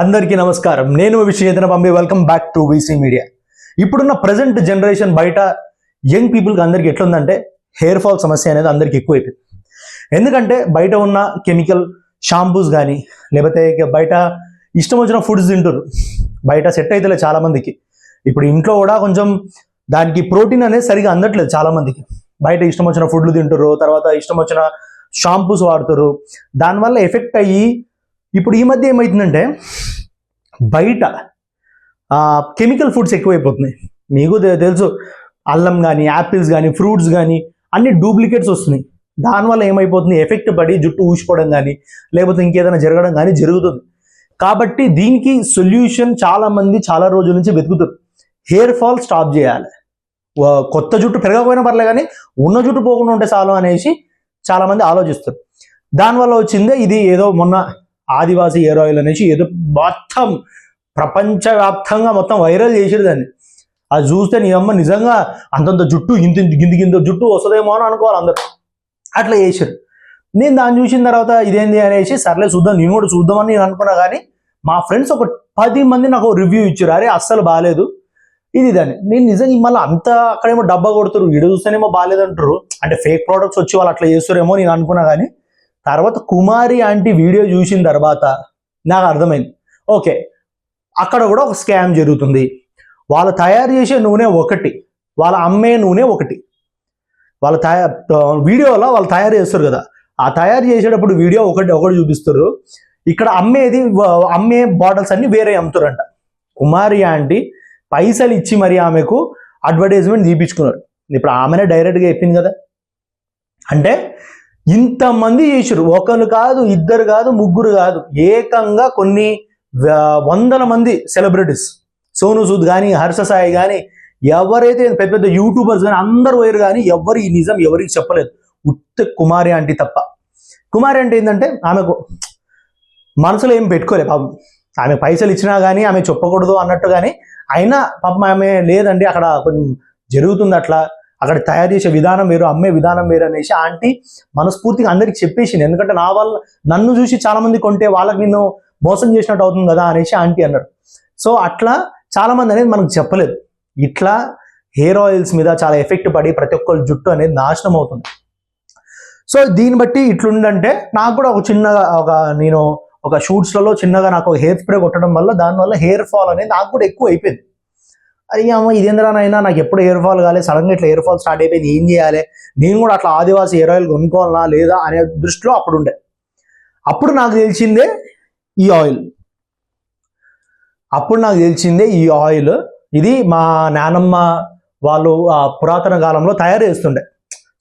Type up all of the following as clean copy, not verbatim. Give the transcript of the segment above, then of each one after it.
అందరికీ నమస్కారం. నేను విశ్వచేతన పంపి. Welcome back to VC media. ఇప్పుడున్న ప్రజెంట్ జనరేషన్ బయట యంగ్ పీపుల్కి అందరికి ఎట్లుందంటే హెయిర్ ఫాల్ సమస్య అనేది అందరికి ఎక్కువైపోయింది. ఎందుకంటే బయట ఉన్న కెమికల్ షాంపూస్ కానీ లేకపోతే బయట ఇష్టం వచ్చిన ఫుడ్స్ తింటారు. బయట సెట్ అయితే చాలా మందికి. ఇప్పుడు ఇంట్లో కూడా కొంచెం దానికి ప్రోటీన్ అనేది సరిగా అందట్లేదు చాలా మందికి. బయట ఇష్టం వచ్చిన ఫుడ్లు తింటారు, తర్వాత ఇష్టం వచ్చిన షాంపూస్ వాడుతారు. దానివల్ల ఎఫెక్ట్ అయ్యి ఇప్పుడు ఈ మధ్య ఏమవుతుందంటే బయట కెమికల్ ఫుడ్స్ ఎక్కువైపోతున్నాయి. మీకు తెలుసు, అల్లం కానీ యాపిల్స్ కానీ ఫ్రూట్స్ కానీ అన్ని డూప్లికేట్స్ వస్తున్నాయి. దానివల్ల ఏమైపోతుంది, ఎఫెక్ట్ పడి జుట్టు ఊసిపోవడం కానీ లేకపోతే ఇంకేదైనా జరగడం కానీ జరుగుతుంది. కాబట్టి దీనికి సొల్యూషన్ చాలామంది చాలా రోజుల నుంచి వెతుకుతారు. హెయిర్ ఫాల్ స్టాప్ చేయాలి, కొత్త జుట్టు పెరగకపోయినా పర్లే కానీ ఉన్న జుట్టు పోకుండా ఉంటే చాలు అనేసి చాలామంది ఆలోచిస్తారు. దానివల్ల వచ్చిందే ఇది. ఏదో మొన్న ఆదివాసీ హెయిర్ ఆయిల్ అనేసి ఏదో మొత్తం ప్రపంచవ్యాప్తంగా మొత్తం వైరల్ చేసేది దాన్ని. అది చూస్తే నీ అమ్మ నిజంగా అంతంత జుట్టు గింత జుట్టు వస్తుందేమో అని అనుకోవాలి అందరు. అట్లా చేశారు. నేను దాన్ని చూసిన తర్వాత ఇదేంది అనేసి సర్లే చూద్దాం, నేను కూడా చూద్దామని నేను అనుకున్నా. కానీ మా ఫ్రెండ్స్ ఒక 10 మంది నాకు రివ్యూ ఇచ్చారు, అరే అస్సలు బాగాలేదు ఇది దాన్ని. నేను నిజంగా మళ్ళీ అంతా అక్కడేమో డబ్బా కొడుతారు, వీడియో చూస్తేనేమో బాగాలేదంటారు. అంటే ఫేక్ ప్రోడక్ట్స్ వచ్చి వాళ్ళు అట్లా చేస్తారేమో నేను అనుకున్నా. కానీ తర్వాత కుమారి ఆంటీ వీడియో చూసిన తర్వాత నాకు అర్థమైంది, ఓకే అక్కడ కూడా ఒక స్కామ్ జరుగుతుంది. వాళ్ళు తయారు చేసే నూనె ఒకటి, వాళ్ళ అమ్మే నూనె ఒకటి. వాళ్ళ వీడియోలో వాళ్ళు తయారు చేస్తారు కదా, ఆ తయారు చేసేటప్పుడు వీడియో ఒకటి చూపిస్తారు. ఇక్కడ అమ్మే బాటిల్స్ అన్ని వేరే అమ్ముతారంట. కుమారి ఆంటీ పైసలు ఇచ్చి మరి ఆమెకు అడ్వర్టైజ్మెంట్ తీపించుకున్నారు. ఇప్పుడు ఆమెనే డైరెక్ట్గా చెప్పింది కదా. అంటే ఇంతమంది చేశారు, ఒకరు కాదు, ఇద్దరు కాదు, ముగ్గురు కాదు, ఏకంగా కొన్ని వందల మంది సెలబ్రిటీస్, సోను సూద్ కానీ హర్ష సాయి కానీ ఎవరైతే పెద్ద పెద్ద యూట్యూబర్స్ కానీ అందరు పోయారు. కానీ ఎవరు ఈ నిజం ఎవరికి చెప్పలేదు, ఉత్త కుమారి ఆంటీ తప్ప. కుమారి ఆంటీ ఏంటంటే ఆమెకు మనసులో ఏం పెట్టుకోలేదు పాపం. ఆమె పైసలు ఇచ్చినా కానీ ఆమె చెప్పకూడదు అన్నట్టు. కానీ అయినా పాపం ఆమె లేదండి, అక్కడ కొంచెం జరుగుతుంది అట్లా, అక్కడ తయారు చేసే విధానం వేరు, అమ్మే విధానం వేరు అనేసి ఆంటీ మనస్ఫూర్తిగా అందరికి చెప్పేసింది. ఎందుకంటే నా వల్ల నన్ను చూసి చాలా మంది కొంటే వాళ్ళకి నిన్ను మోసం చేసినట్టు అవుతుంది కదా అనేసి ఆంటీ అన్నారు. సో అట్లా చాలా మంది అనేది మనకు చెప్పలేదు. ఇట్లా హెయిర్ ఆయిల్స్ మీద చాలా ఎఫెక్ట్ పడి ప్రతి ఒక్కరి జుట్టు అనేది నాశనం అవుతుంది. సో దీన్ని బట్టి ఇట్లుందంటే నాకు కూడా నేను ఒక షూట్స్లలో చిన్నగా నాకు ఒక హెయిర్ స్ప్రే కొట్టడం వల్ల దానివల్ల హెయిర్ ఫాల్ అనేది నాకు కూడా ఎక్కువ అయిపోయింది. అయ్యా అమ్మ ఇదేంద్రానైనా నాకు ఎప్పుడు హెయిర్ ఫాల్ కాలేదు, సడన్గా ఇట్లా హెయిర్ ఫాల్ స్టార్ట్ అయిపోయింది, ఏం చేయాలి, నేను కూడా అట్లా ఆదివాసి హెయిర్ ఆయిల్ కొనుక్కోవాలా లేదా అనే దృష్టిలో అప్పుడు నాకు తెలిసిందే ఈ ఆయిల్. ఇది మా నానమ్మ వాళ్ళు పురాతన కాలంలో తయారు చేస్తుండే.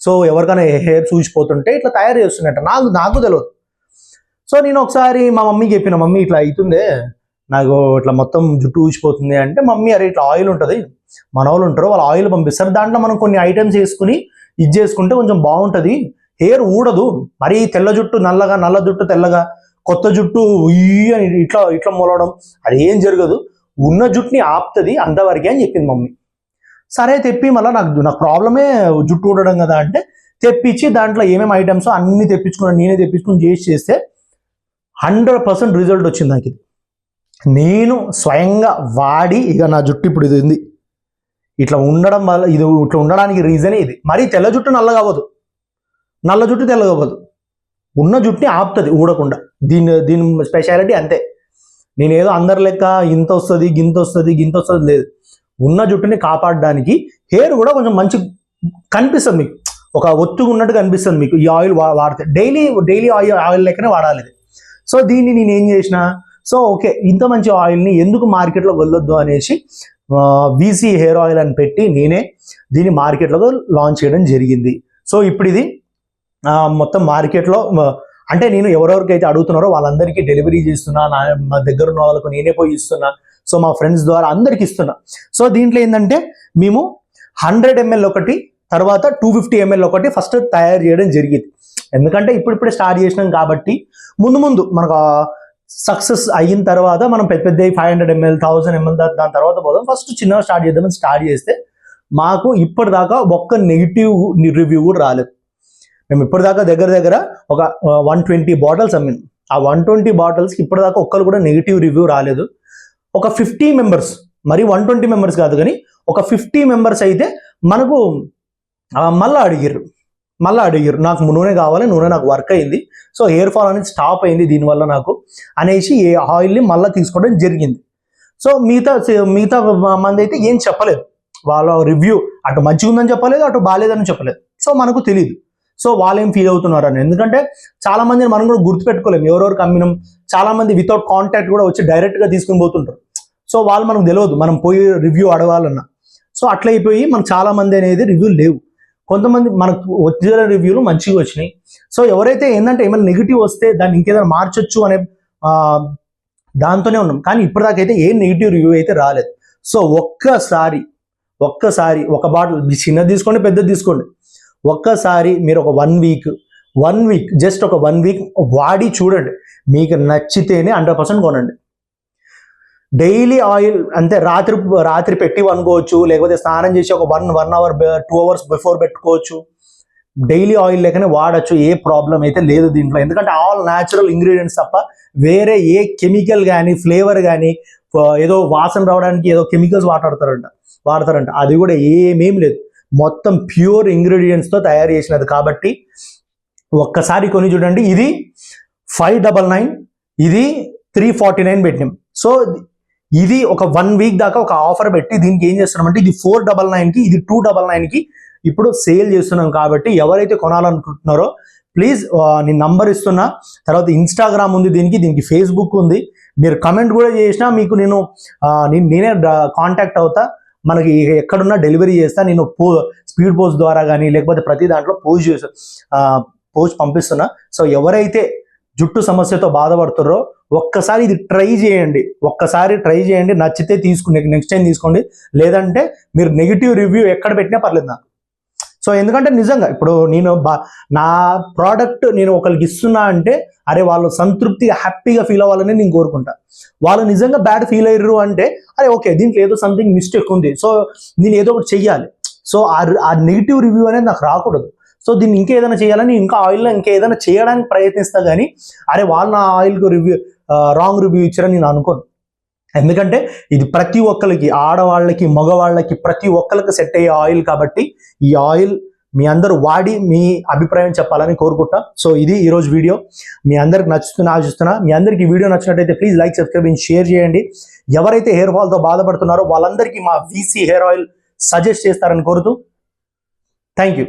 సో ఎవరికైనా హెయిర్ చూసిపోతుంటే ఇట్లా తయారు చేస్తుండట. నాకు తెలియదు. సో నేను ఒకసారి మా మమ్మీకి చెప్పిన, మమ్మీ ఇట్లా అవుతుందే, నాకు ఇట్లా మొత్తం జుట్టు ఊసిపోతుంది అంటే, మమ్మీ అరే ఇట్లా ఆయిల్ ఉంటుంది, మన వాళ్ళు ఉంటారు, వాళ్ళు ఆయిల్ పంపిస్తారు, దాంట్లో మనం కొన్ని ఐటమ్స్ వేసుకుని ఇది చేసుకుంటే కొంచెం బాగుంటుంది, హెయిర్ ఊడదు, మరీ తెల్ల జుట్టు నల్లగా, నల్ల జుట్టు తెల్లగా, కొత్త జుట్టు అని ఇట్లా మొలవడం అది ఏం జరగదు, ఉన్న జుట్టుని ఆపుతుంది అంతవరకే అని చెప్పింది మమ్మీ. సరే తెప్పి మళ్ళీ నాకు ప్రాబ్లమే జుట్టు ఊడడం కదా అంటే తెప్పించి దాంట్లో ఏమేమి ఐటమ్స్ అన్ని నేనే తెప్పించుకుని చేస్తే 100% రిజల్ట్ వచ్చింది నాకు. ఇది నేను స్వయంగా వాడి ఇక నా జుట్టు ఇప్పుడు ఇది ఉంది. ఇట్లా ఉండడం వల్ల ఇట్లా ఉండడానికి రీజనే ఇది. మరీ తెల్ల జుట్టు నల్లగా అవ్వదు, నల్ల జుట్టు తెల్లగా అవ్వదు, ఉన్న జుట్టుని ఆపుతుంది ఊడకుండా. దీని స్పెషాలిటీ అంతే. నేను ఏదో అందరి లెక్క ఇంత వస్తుంది గింత వస్తుంది లేదు. ఉన్న జుట్టుని కాపాడడానికి హెయిర్ కూడా కొంచెం మంచి కనిపిస్తుంది, మీకు ఒక ఒత్తుగా ఉన్నట్టు కనిపిస్తుంది మీకు ఈ ఆయిల్ వాడితే. డైలీ ఆయిల్ లెక్కనే వాడాలి. సో దీన్ని నేను ఏం చేసిన, సో ఓకే ఇంత మంచి ఆయిల్ని ఎందుకు మార్కెట్లో వెళ్ళొద్దు అనేసి వీసీ హెయిర్ ఆయిల్ అని పెట్టి నేనే దీన్ని మార్కెట్లో లాంచ్ చేయడం జరిగింది. సో ఇప్పుడు ఇది మొత్తం మార్కెట్లో అంటే నేను ఎవరెవరికైతే అడుగుతున్నారో వాళ్ళందరికీ డెలివరీ చేస్తున్నా, మా దగ్గర ఉన్న వాళ్ళకు నేనే పోయి ఇస్తున్నా. సో మా ఫ్రెండ్స్ ద్వారా అందరికి ఇస్తున్నా. సో దీంట్లో ఏంటంటే మేము 100 ml ఒకటి, తర్వాత 250 ml ఒకటి ఫస్ట్ తయారు చేయడం జరిగింది. ఎందుకంటే ఇప్పుడిప్పుడే స్టార్ట్ చేసినాం కాబట్టి ముందు మనకు సక్సెస్ అయిన తర్వాత మనం పెద్ద 500 ml 1000 ml దాని తర్వాత పోదాం. ఫస్ట్ చిన్నగా స్టార్ట్ చేస్తే మాకు ఇప్పటిదాకా ఒక్క నెగిటివ్ రివ్యూ కూడా రాలేదు. మేము ఇప్పటిదాకా దగ్గర ఒక 120 బాటిల్స్ అమ్మినాం. ఆ 120 బాటిల్స్కి ఇప్పటిదాకా ఒక్కరు కూడా నెగిటివ్ రివ్యూ రాలేదు. ఒక 50 మెంబర్స్, మరి 120 మెంబర్స్ కాదు కానీ ఒక 50 మెంబర్స్ అయితే మనకు మళ్ళీ అడిగారు నాకు నూనె కావాలి, నూనె నాకు వర్క్ అయింది, సో హెయిర్ ఫాల్ అనేది స్టాప్ అయింది దీనివల్ల నాకు అనేసి ఏ ఆయిల్ని మళ్ళీ తీసుకోవడం జరిగింది. సో మిగతా మంది అయితే ఏం చెప్పలేదు, వాళ్ళ రివ్యూ అటు మంచిగా ఉందని చెప్పలేదు, అటు బాగాలేదని చెప్పలేదు. సో మనకు తెలియదు సో వాళ్ళు ఏం ఫీల్ అవుతున్నారని. ఎందుకంటే చాలా మందిని మనం కూడా గుర్తుపెట్టుకోలేము, ఎవరెవరికి అమ్మినాం. చాలా మంది వితౌట్ కాంటాక్ట్ కూడా వచ్చి డైరెక్ట్గా తీసుకుని పోతుంటారు. సో వాళ్ళు మనకు తెలియదు, మనం పోయి రివ్యూ అడగాలన్నా. సో అట్లా అయిపోయి మనకు చాలా మంది అనేది రివ్యూలు లేవు. కొంతమంది మనకు వచ్చిన రివ్యూలు మంచిగా వచ్చినాయి. సో ఎవరైతే ఏంటంటే ఏమైనా నెగిటివ్ వస్తే దాన్ని ఇంకేదైనా మార్చొచ్చు అనే దాంతోనే ఉన్నాం, కానీ ఇప్పటిదాకా అయితే ఏ నెగిటివ్ రివ్యూ అయితే రాలేదు. సో ఒక్కసారి ఒక బాటిల్ చిన్నది తీసుకోండి, పెద్దది తీసుకోండి, ఒక్కసారి మీరు ఒక 1 వీక్ జస్ట్ ఒక 1 వీక్ వాడి చూడండి, మీకు నచ్చితేనే 100% కొనండి. డైలీ ఆయిల్ అంతే, రాత్రి పెట్టి అనుకోవచ్చు, లేకపోతే స్నానం చేసి ఒక 1 అవర్ 2 అవర్స్ బిఫోర్ పెట్టుకోవచ్చు. డైలీ ఆయిల్ లేకనే వాడచ్చు, ఏ ప్రాబ్లం అయితే లేదు దీంట్లో. ఎందుకంటే ఆల్ న్యాచురల్ ఇంగ్రీడియంట్స్ తప్ప వేరే ఏ కెమికల్ కానీ ఫ్లేవర్ కానీ ఏదో వాసన రావడానికి ఏదో కెమికల్స్ వాడతారంట అది కూడా ఏమేం లేదు, మొత్తం ప్యూర్ ఇంగ్రీడియంట్స్తో తయారు చేసినది. కాబట్టి ఒక్కసారి కొని చూడండి. ఇది 599, ఇది 349 పెట్టినాం. సో ఇది ఒక 1 వీక్ దాకా ఒక ఆఫర్ పెట్టి దీనికి ఏం చేస్తున్నామంటే ఇది 499కి, ఇది 299కి ఇప్పుడు సేల్ చేస్తున్నాం. కాబట్టి ఎవరైతే కొనాలనుకుంటున్నారో ప్లీజ్ నేను నంబర్ ఇస్తున్నా, తర్వాత ఇన్స్టాగ్రామ్ ఉంది దీనికి ఫేస్బుక్ ఉంది. మీరు కమెంట్ కూడా చేసినా మీకు నేనే కాంటాక్ట్ అవుతా, మనకి ఎక్కడున్నా డెలివరీ చేస్తా. నేను స్పీడ్ పోస్ట్ ద్వారా కానీ లేకపోతే ప్రతి దాంట్లో పోస్ట్ పంపిస్తున్నా. సో ఎవరైతే జుట్టు సమస్యతో బాధపడుతున్నారో ఒక్కసారి ఇది ట్రై చేయండి, నచ్చితే నెక్స్ట్ టైం తీసుకోండి, లేదంటే మీరు నెగిటివ్ రివ్యూ ఎక్కడ పెట్టినా పర్లేదు నాకు. సో ఎందుకంటే నిజంగా ఇప్పుడు నేను నా ప్రోడక్ట్ నేను ఒకరికి ఇస్తున్నా అంటే అరే వాళ్ళు సంతృప్తిగా హ్యాపీగా ఫీల్ అవ్వాలని నేను కోరుకుంటా. వాళ్ళు నిజంగా బ్యాడ్ ఫీల్ అయ్యారు అంటే అరే ఓకే దీంట్లో ఏదో సంథింగ్ మిస్టేక్ ఉంది, సో నేను ఏదో ఒకటి చెయ్యాలి. సో ఆ నెగిటివ్ రివ్యూ అనేది నాకు రాకూడదు. సో దీన్ని ఇంకేదైనా చేయాలని ఇంకా ఆయిల్లో ఇంకేదైనా చేయడానికి ప్రయత్నిస్తా, కానీ అరే వాళ్ళు నా ఆయిల్కి రాంగ్ రివ్యూ ఇచ్చారని నేను అనుకోను. ఎందుకంటే ఇది ప్రతి ఒక్కరికి, ఆడవాళ్ళకి మగవాళ్ళకి ప్రతి ఒక్కరికి సెట్ అయ్యే ఆయిల్. కాబట్టి ఈ ఆయిల్ మీ అందరూ వాడి మీ అభిప్రాయం చెప్పాలని కోరుకుంటా. సో ఇది ఈరోజు వీడియో, మీ అందరికి నచ్చుతున్నా ఆశిస్తున్నా. మీ అందరికి ఈ వీడియో నచ్చినట్టయితే please like, subscribe and share చేయండి. ఎవరైతే హెయిర్ ఫాల్తో బాధపడుతున్నారో వాళ్ళందరికీ మా వీసీ హెయిర్ ఆయిల్ సజెస్ట్ చేస్తారని కోరుతూ థ్యాంక్ యూ.